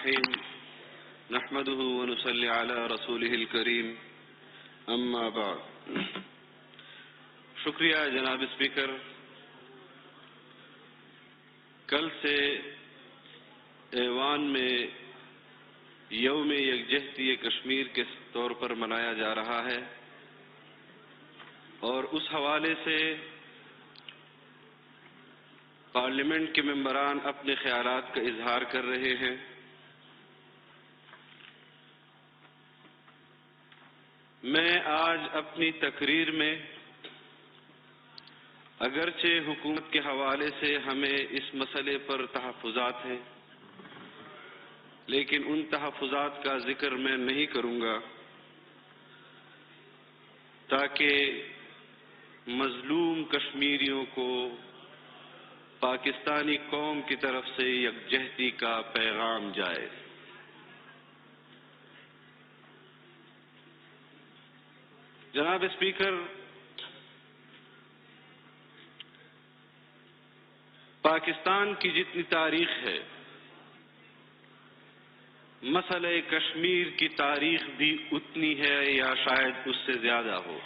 الرحيم نحمده ونصلي على رسوله الكريم اما بعد. شکریہ جناب اسپیکر. کل سے ایوان میں یوم یکجہتی کشمیر کے طور پر منایا جا رہا ہے اور اس حوالے سے پارلیمنٹ کے ممبران اپنے خیالات کا اظہار کر رہے ہیں. میں آج اپنی تقریر میں اگرچہ حکومت کے حوالے سے ہمیں اس مسئلے پر تحفظات ہیں، لیکن ان تحفظات کا ذکر میں نہیں کروں گا تاکہ مظلوم کشمیریوں کو پاکستانی قوم کی طرف سے یکجہتی کا پیغام جائے. جناب اسپیکر، پاکستان کی جتنی تاریخ ہے، مسئلہ کشمیر کی تاریخ بھی اتنی ہے یا شاید اس سے زیادہ ہو.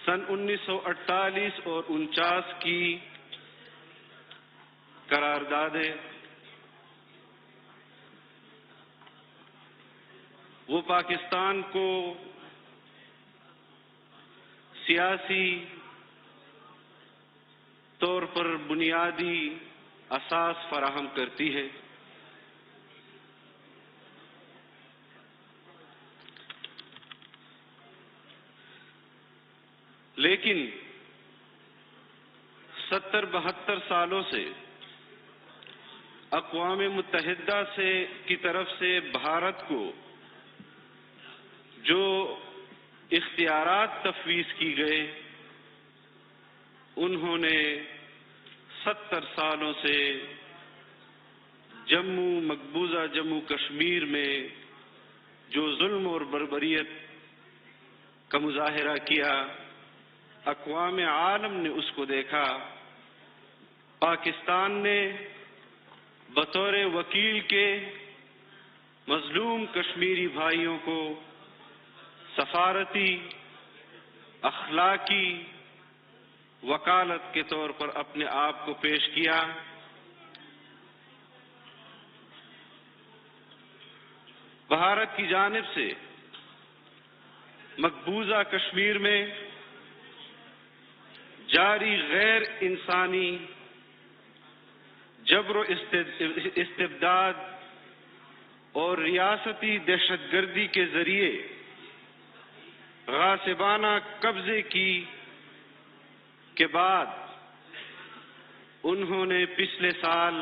سن 1948 اور 49 کی قراردادیں وہ پاکستان کو سیاسی طور پر بنیادی اساس فراہم کرتی ہے، لیکن 70-72 سالوں سے اقوام متحدہ کی طرف سے بھارت کو جو اختیارات تفویض کی گئے، انہوں نے 70 سالوں سے مقبوضہ جموں کشمیر میں جو ظلم اور بربریت کا مظاہرہ کیا، اقوام عالم نے اس کو دیکھا. پاکستان نے بطور وکیل کے مظلوم کشمیری بھائیوں کو سفارتی، اخلاقی وکالت کے طور پر اپنے آپ کو پیش کیا. بھارت کی جانب سے مقبوضہ کشمیر میں جاری غیر انسانی جبر و استبداد اور ریاستی دہشت گردی کے ذریعے غاصبانہ قبضے کے بعد انہوں نے پچھلے سال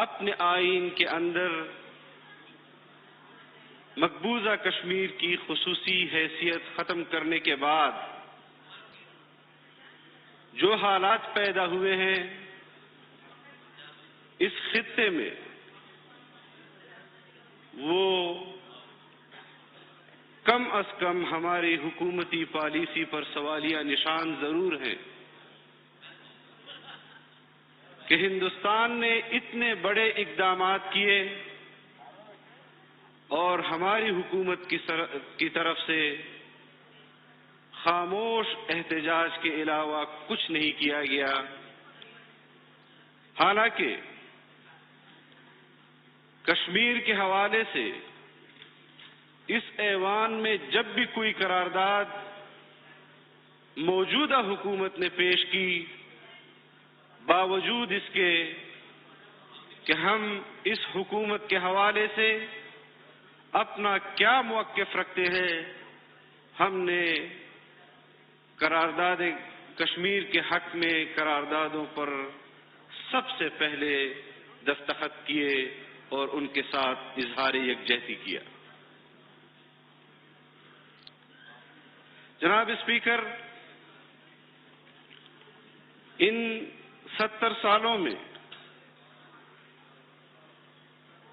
اپنے آئین کے اندر مقبوضہ کشمیر کی خصوصی حیثیت ختم کرنے کے بعد جو حالات پیدا ہوئے ہیں اس خطے میں، وہ کم از کم ہماری حکومتی پالیسی پر سوالیہ نشان ضرور ہیں کہ ہندوستان نے اتنے بڑے اقدامات کیے اور ہماری حکومت کی طرف سے خاموش احتجاج کے علاوہ کچھ نہیں کیا گیا. حالانکہ کشمیر کے حوالے سے اس ایوان میں جب بھی کوئی قرارداد موجودہ حکومت نے پیش کی، باوجود اس کے کہ ہم اس حکومت کے حوالے سے اپنا کیا موقف رکھتے ہیں، ہم نے قرارداد کشمیر کے حق میں قراردادوں پر سب سے پہلے دستخط کیے اور ان کے ساتھ اظہار یکجہتی کیا. جناب اسپیکر، ان 70 سالوں میں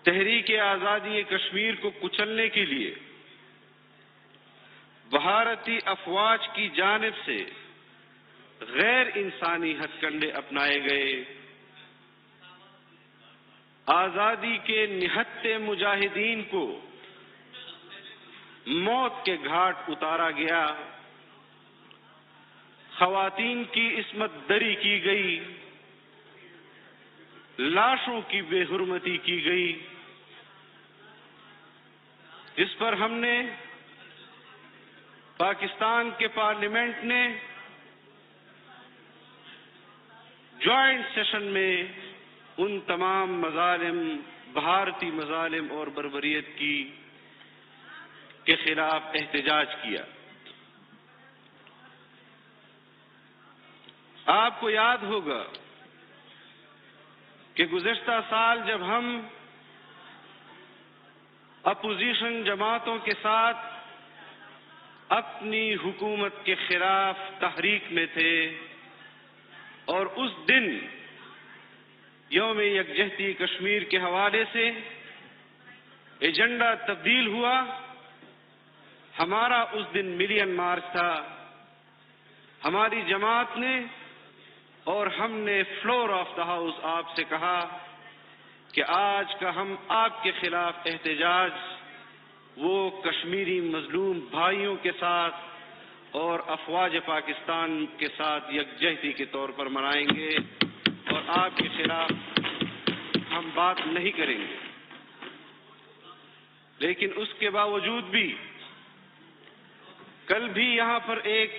تحریک آزادی کشمیر کو کچلنے کے لیے بھارتی افواج کی جانب سے غیر انسانی ہتھ کنڈے اپنائے گئے، آزادی کے نہتے مجاہدین کو موت کے گھاٹ اتارا گیا، خواتین کی عصمت دری کی گئی، لاشوں کی بے حرمتی کی گئی، جس پر ہم نے پاکستان کے پارلیمنٹ نے جوائنٹ سیشن میں ان تمام مظالم، بھارتی مظالم اور بربریت کے خلاف احتجاج کیا۔ آپ کو یاد ہوگا کہ گزشتہ سال جب ہم اپوزیشن جماعتوں کے ساتھ اپنی حکومت کے خلاف تحریک میں تھے اور اس دن یوم یکجہتی کشمیر کے حوالے سے ایجنڈا تبدیل ہوا، ہمارا اس دن ملین مارچ تھا، ہماری جماعت نے اور ہم نے فلور آف دا ہاؤس آپ سے کہا کہ آج کا ہم آپ کے خلاف احتجاج وہ کشمیری مظلوم بھائیوں کے ساتھ اور افواج پاکستان کے ساتھ یکجہتی کے طور پر منائیں گے اور آپ کے خلاف ہم بات نہیں کریں گے۔ لیکن اس کے باوجود بھی کل بھی یہاں پر ایک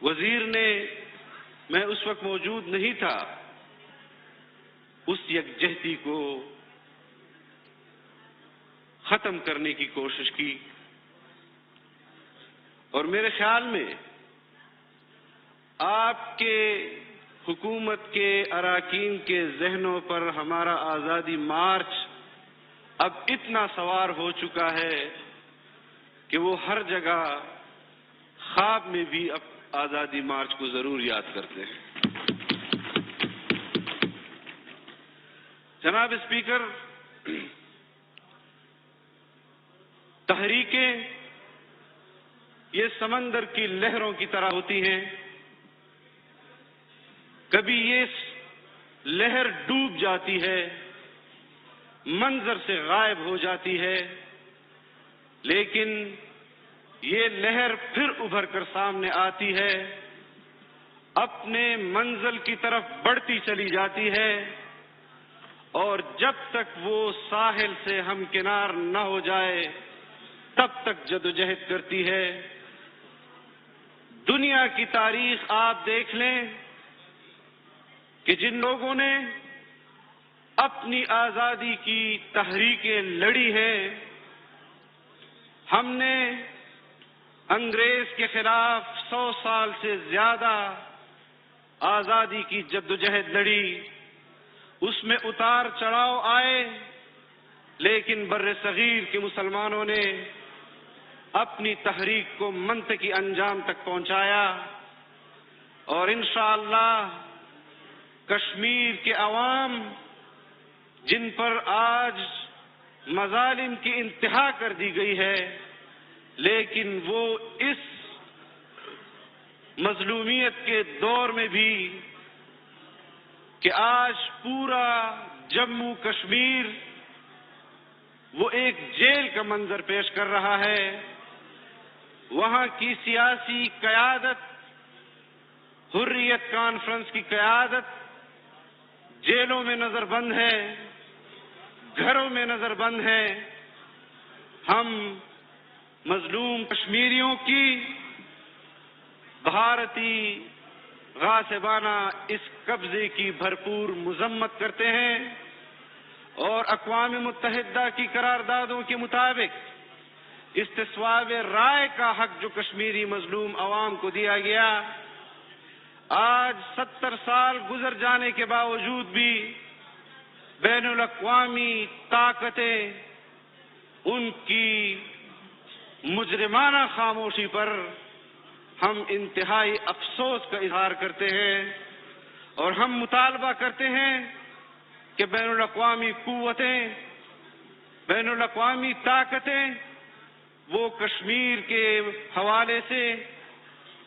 وزیر نے، میں اس وقت موجود نہیں تھا، اس یکجہتی کو ختم کرنے کی کوشش کی، اور میرے خیال میں آپ کے حکومت کے اراکین کے ذہنوں پر ہمارا آزادی مارچ اب اتنا سوار ہو چکا ہے کہ وہ ہر جگہ خواب میں بھی اب آزادی مارچ کو ضرور یاد کرتے ہیں۔ جناب اسپیکر، تحریکیں یہ سمندر کی لہروں کی طرح ہوتی ہیں، کبھی یہ لہر ڈوب جاتی ہے، منظر سے غائب ہو جاتی ہے، لیکن یہ لہر پھر ابھر کر سامنے آتی ہے، اپنے منزل کی طرف بڑھتی چلی جاتی ہے، اور جب تک وہ ساحل سے ہمکنار نہ ہو جائے تب تک جدوجہد کرتی ہے۔ دنیا کی تاریخ آپ دیکھ لیں کہ جن لوگوں نے اپنی آزادی کی تحریکیں لڑی ہیں، ہم نے انگریز کے خلاف 100 سال سے زیادہ آزادی کی جدوجہد لڑی، اس میں اتار چڑھاؤ آئے، لیکن بر صغیر کے مسلمانوں نے اپنی تحریک کو منطقی انجام تک پہنچایا، اور انشاءاللہ کشمیر کے عوام جن پر آج مظالم کی انتہا کر دی گئی ہے، لیکن وہ اس مظلومیت کے دور میں بھی کہ آج پورا جموں کشمیر وہ ایک جیل کا منظر پیش کر رہا ہے، وہاں کی سیاسی قیادت، حریت کانفرنس کی قیادت جیلوں میں نظر بند ہے، گھروں میں نظر بند ہے۔ ہم مظلوم کشمیریوں کی بھارتی غاصبانہ اس قبضے کی بھرپور مذمت کرتے ہیں، اور اقوام متحدہ کی قراردادوں کے مطابق استصواب رائے کا حق جو کشمیری مظلوم عوام کو دیا گیا، آج 70 سال گزر جانے کے باوجود بھی بین الاقوامی طاقتیں ان کی مجرمانہ خاموشی پر ہم انتہائی افسوس کا اظہار کرتے ہیں، اور ہم مطالبہ کرتے ہیں کہ بین الاقوامی قوتیں، بین الاقوامی طاقتیں وہ کشمیر کے حوالے سے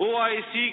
OIC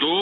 2